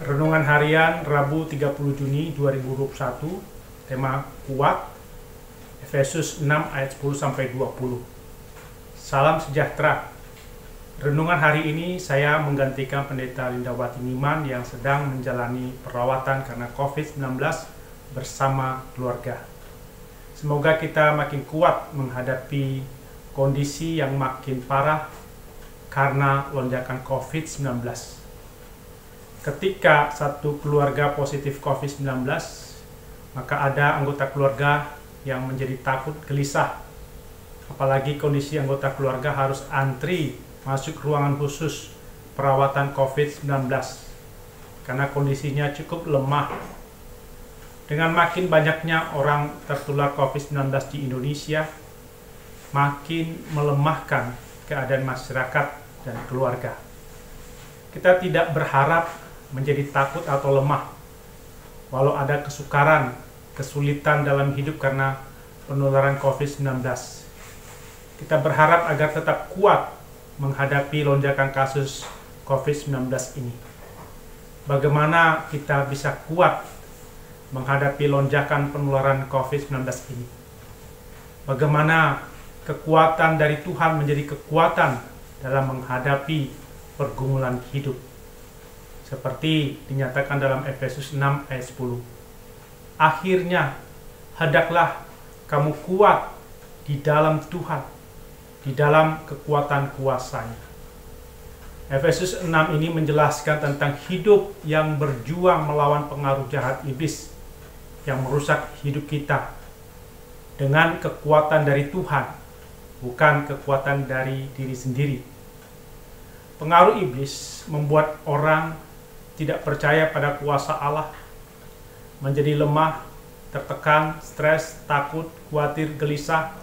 Renungan Harian Rabu 30 Juni 2021, tema kuat, Efesus 6 ayat 10-20. Salam sejahtera. Renungan hari ini saya menggantikan Pendeta Lindawati Niman yang sedang menjalani perawatan karena COVID-19 bersama keluarga. Semoga kita makin kuat menghadapi kondisi yang makin parah karena lonjakan COVID-19. Ketika satu keluarga positif COVID-19, maka ada anggota keluarga yang menjadi takut, gelisah. Apalagi kondisi anggota keluarga harus antri masuk ruangan khusus perawatan COVID-19 karena kondisinya cukup lemah. Dengan makin banyaknya orang tertular COVID-19 di Indonesia, makin melemahkan keadaan masyarakat dan keluarga. Kita tidak berharap menjadi takut atau lemah, walau ada kesukaran, kesulitan dalam hidup karena penularan COVID-19. Kita berharap agar tetap kuat menghadapi lonjakan kasus COVID-19 ini. Bagaimana kita bisa kuat menghadapi lonjakan penularan COVID-19 ini? Bagaimana kekuatan dari Tuhan menjadi kekuatan dalam menghadapi pergumulan hidup? Seperti dinyatakan dalam Efesus 6 ayat 10. Akhirnya, hendaklah kamu kuat di dalam Tuhan, di dalam kekuatan kuasa-Nya. Efesus 6 ini menjelaskan tentang hidup yang berjuang melawan pengaruh jahat iblis yang merusak hidup kita dengan kekuatan dari Tuhan, bukan kekuatan dari diri sendiri. Pengaruh iblis membuat orang tidak percaya pada kuasa Allah, menjadi lemah, tertekan, stres, takut, khawatir, gelisah,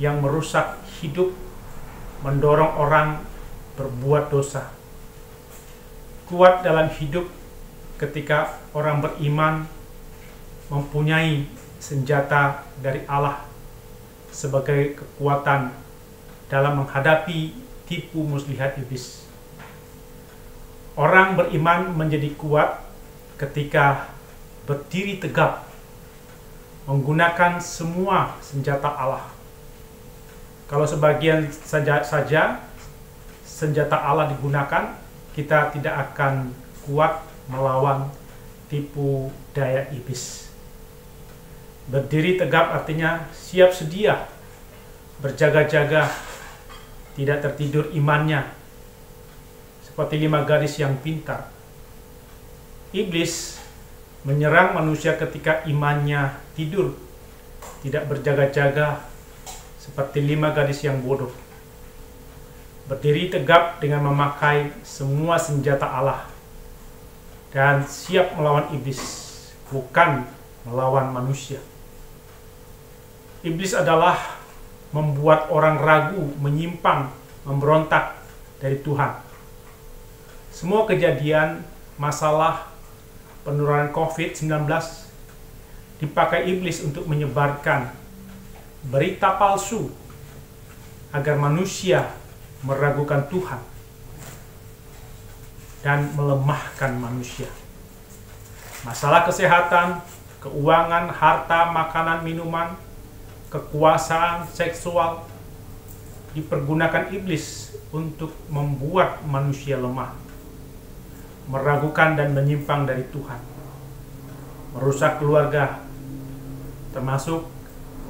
yang merusak hidup, mendorong orang berbuat dosa. Kuat dalam hidup ketika orang beriman mempunyai senjata dari Allah sebagai kekuatan dalam menghadapi tipu muslihat iblis. Orang beriman menjadi kuat ketika berdiri tegap, menggunakan semua senjata Allah. Kalau sebagian saja senjata Allah digunakan, kita tidak akan kuat melawan tipu daya iblis. Berdiri tegap artinya siap sedia, berjaga-jaga, tidak tertidur imannya, seperti 5 gadis yang pintar. Iblis menyerang manusia ketika imannya tidur, tidak berjaga-jaga, seperti 5 gadis yang bodoh. Berdiri tegap dengan memakai semua senjata Allah dan siap melawan iblis, bukan melawan manusia. Iblis adalah membuat orang ragu, menyimpang, memberontak dari Tuhan. Semua kejadian, masalah, penularan COVID-19 dipakai iblis untuk menyebarkan berita palsu agar manusia meragukan Tuhan dan melemahkan manusia. Masalah kesehatan, keuangan, harta, makanan, minuman, kekuasaan, seksual dipergunakan iblis untuk membuat manusia lemah, meragukan dan menyimpang dari Tuhan, merusak keluarga, termasuk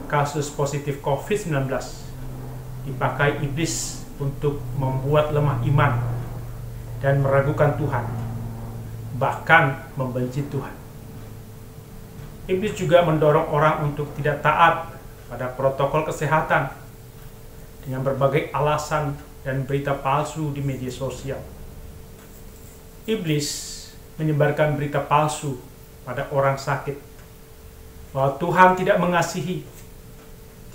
kasus positif COVID-19 dipakai iblis untuk membuat lemah iman dan meragukan Tuhan, bahkan membenci Tuhan. Iblis juga mendorong orang untuk tidak taat pada protokol kesehatan dengan berbagai alasan dan berita palsu di media sosial. Iblis menyebarkan berita palsu pada orang sakit bahwa Tuhan tidak mengasihi,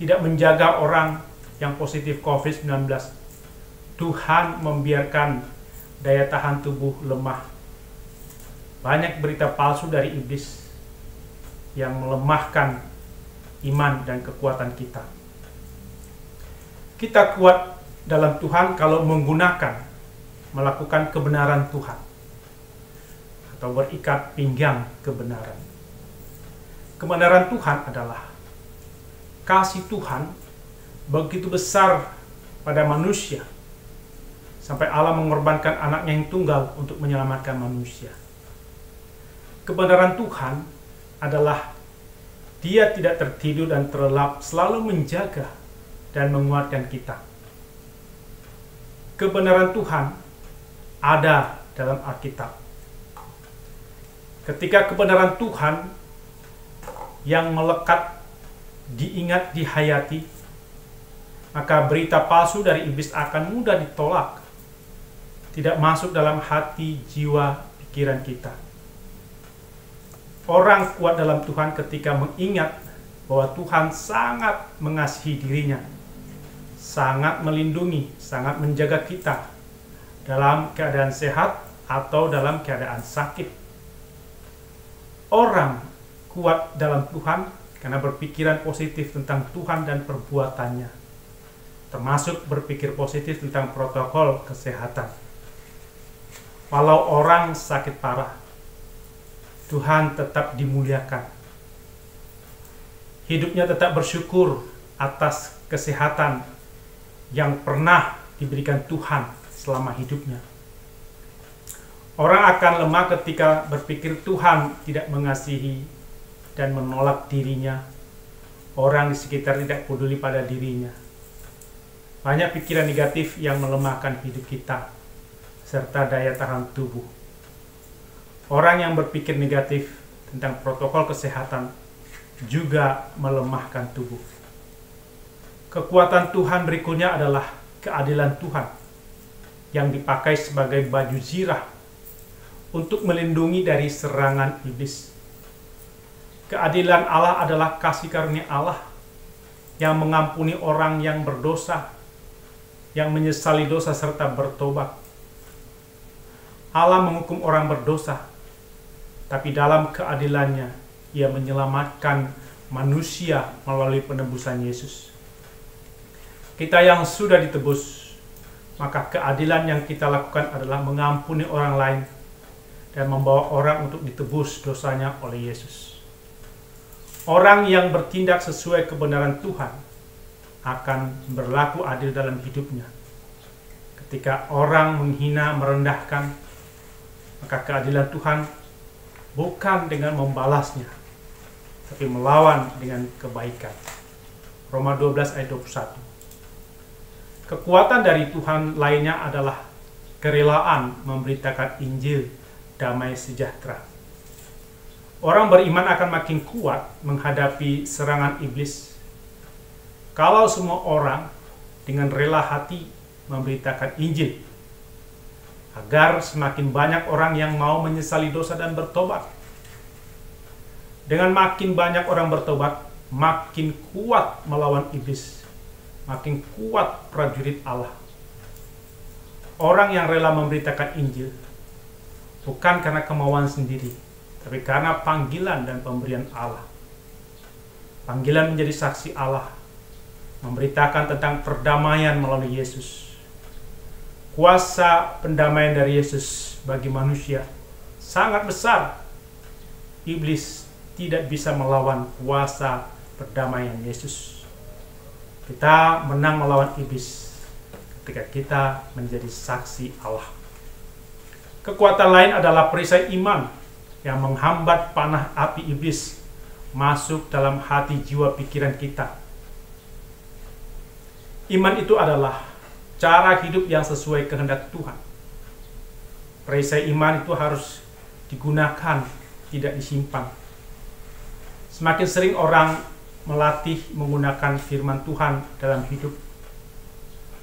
tidak menjaga orang yang positif COVID-19. Tuhan membiarkan daya tahan tubuh lemah. Banyak berita palsu dari iblis yang melemahkan iman dan kekuatan kita. Kita kuat dalam Tuhan kalau melakukan kebenaran Tuhan. atau berikat pinggang kebenaran. Kebenaran Tuhan adalah kasih Tuhan begitu besar pada manusia sampai Allah mengorbankan anaknya yang tunggal untuk menyelamatkan manusia. Kebenaran Tuhan adalah Dia tidak tertidur dan terlelap, selalu menjaga dan menguatkan kita. Kebenaran Tuhan ada dalam Alkitab. Ketika kebenaran Tuhan yang melekat diingat, dihayati, maka berita palsu dari iblis akan mudah ditolak, tidak masuk dalam hati, jiwa, pikiran kita. Orang kuat dalam Tuhan ketika mengingat bahwa Tuhan sangat mengasihi dirinya, sangat melindungi, sangat menjaga kita dalam keadaan sehat atau dalam keadaan sakit. Orang kuat dalam Tuhan karena berpikiran positif tentang Tuhan dan perbuatannya, termasuk berpikir positif tentang protokol kesehatan. Walau orang sakit parah, Tuhan tetap dimuliakan. Hidupnya tetap bersyukur atas kesehatan yang pernah diberikan Tuhan selama hidupnya. Orang akan lemah ketika berpikir Tuhan tidak mengasihi dan menolak dirinya. Orang di sekitar tidak peduli pada dirinya. Banyak pikiran negatif yang melemahkan hidup kita serta daya tahan tubuh. Orang yang berpikir negatif tentang protokol kesehatan juga melemahkan tubuh. Kekuatan Tuhan berikutnya adalah keadilan Tuhan yang dipakai sebagai baju zirah untuk melindungi dari serangan iblis. Keadilan Allah adalah kasih karunia Allah yang mengampuni orang yang berdosa, yang menyesali dosa serta bertobat. Allah menghukum orang berdosa, tapi dalam keadilannya Ia menyelamatkan manusia melalui penebusan Yesus. Kita yang sudah ditebus, maka keadilan yang kita lakukan adalah mengampuni orang lain dan membawa orang untuk ditebus dosanya oleh Yesus. Orang yang bertindak sesuai kebenaran Tuhan akan berlaku adil dalam hidupnya. Ketika orang menghina, merendahkan, maka keadilan Tuhan bukan dengan membalasnya, tapi melawan dengan kebaikan. Roma 12 ayat 21. Kekuatan dari Tuhan lainnya adalah kerelaan memberitakan Injil damai sejahtera. Orang beriman akan makin kuat menghadapi serangan iblis kalau semua orang dengan rela hati memberitakan Injil, agar semakin banyak orang yang mau menyesali dosa dan bertobat. Dengan makin banyak orang bertobat, makin kuat melawan iblis, makin kuat prajurit Allah. Orang yang rela memberitakan Injil bukan karena kemauan sendiri, tapi karena panggilan dan pemberian Allah. Panggilan menjadi saksi Allah, memberitakan tentang perdamaian melalui Yesus. Kuasa pendamaian dari Yesus bagi manusia sangat besar. Iblis tidak bisa melawan kuasa perdamaian Yesus. Kita menang melawan iblis ketika kita menjadi saksi Allah. Kekuatan lain adalah perisai iman yang menghambat panah api iblis masuk dalam hati, jiwa, pikiran kita. Iman itu adalah cara hidup yang sesuai kehendak Tuhan. Perisai iman itu harus digunakan, tidak disimpan. Semakin sering orang melatih menggunakan firman Tuhan dalam hidup,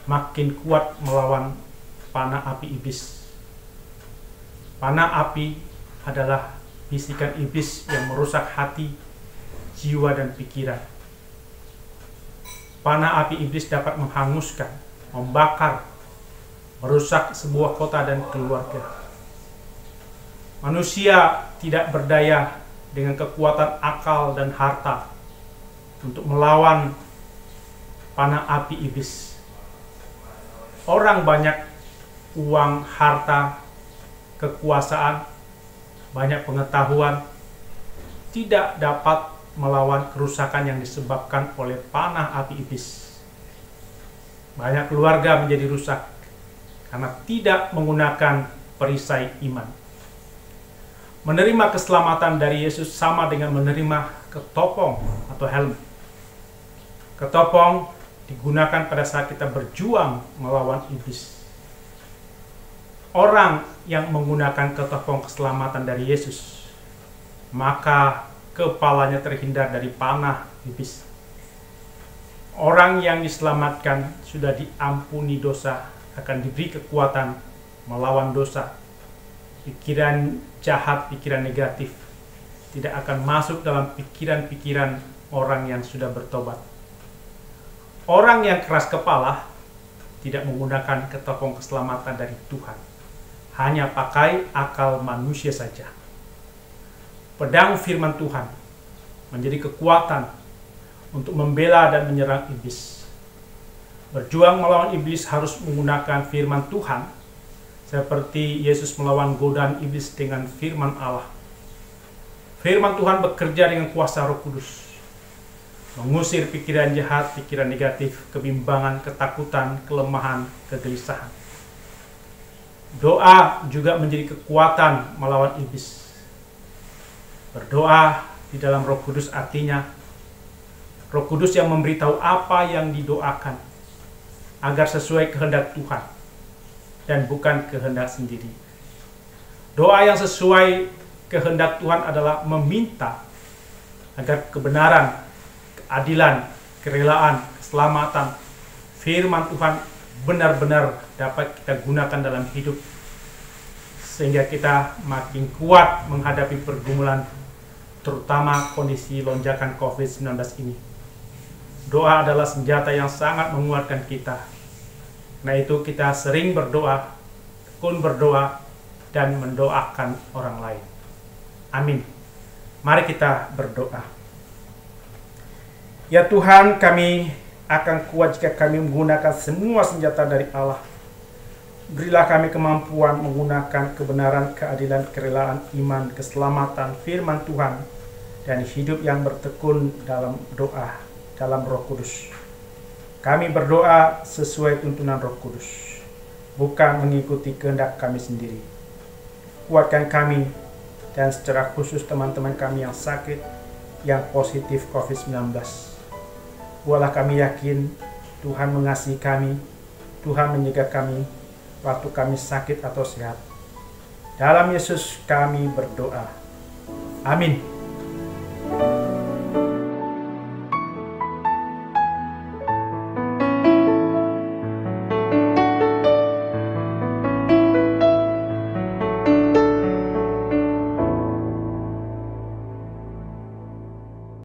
makin kuat melawan panah api iblis. Panah api adalah bisikan iblis yang merusak hati, jiwa, dan pikiran. Panah api iblis dapat menghanguskan, membakar, merusak sebuah kota dan keluarga. Manusia tidak berdaya dengan kekuatan akal dan harta untuk melawan panah api iblis. Orang banyak uang, harta, kekuasaan, banyak pengetahuan, tidak dapat melawan kerusakan yang disebabkan oleh panah api iblis. Banyak keluarga menjadi rusak karena tidak menggunakan perisai iman. Menerima keselamatan dari Yesus sama dengan menerima ketopong atau helm. Ketopong digunakan pada saat kita berjuang melawan iblis. Orang yang menggunakan ketopong keselamatan dari Yesus, maka kepalanya terhindar dari panah iblis. Orang yang diselamatkan sudah diampuni dosa, akan diberi kekuatan melawan dosa. Pikiran jahat, pikiran negatif tidak akan masuk dalam pikiran-pikiran orang yang sudah bertobat. Orang yang keras kepala tidak menggunakan ketopong keselamatan dari Tuhan, hanya pakai akal manusia saja. Pedang firman Tuhan menjadi kekuatan untuk membela dan menyerang iblis. Berjuang melawan iblis harus menggunakan firman Tuhan, seperti Yesus melawan godaan iblis dengan firman Allah. Firman Tuhan bekerja dengan kuasa Roh Kudus, mengusir pikiran jahat, pikiran negatif, kebimbangan, ketakutan, kelemahan, kegelisahan. Doa juga menjadi kekuatan melawan iblis. Berdoa di dalam Roh Kudus artinya Roh Kudus yang memberitahu apa yang didoakan agar sesuai kehendak Tuhan dan bukan kehendak sendiri. Doa yang sesuai kehendak Tuhan adalah meminta agar kebenaran, keadilan, kerelaan, keselamatan, firman Tuhan benar-benar dapat kita gunakan dalam hidup, sehingga kita makin kuat menghadapi pergumulan, terutama kondisi lonjakan COVID-19 ini. Doa adalah senjata yang sangat menguatkan kita. Nah, itu kita sering berdoa, tekun berdoa, dan mendoakan orang lain. Amin. Mari kita berdoa. Ya Tuhan, kami akan kuat jika kami menggunakan semua senjata dari Allah. Berilah kami kemampuan menggunakan kebenaran, keadilan, kerelaan, iman, keselamatan, firman Tuhan, dan hidup yang bertekun dalam doa, dalam Roh Kudus. Kami berdoa sesuai tuntunan Roh Kudus, bukan mengikuti kehendak kami sendiri. Kuatkan kami, dan secara khusus teman-teman kami yang sakit, yang positif COVID-19. Buatlah kami yakin Tuhan mengasihi kami, Tuhan menjaga kami waktu kami sakit atau sehat. Dalam Yesus kami berdoa. Amin.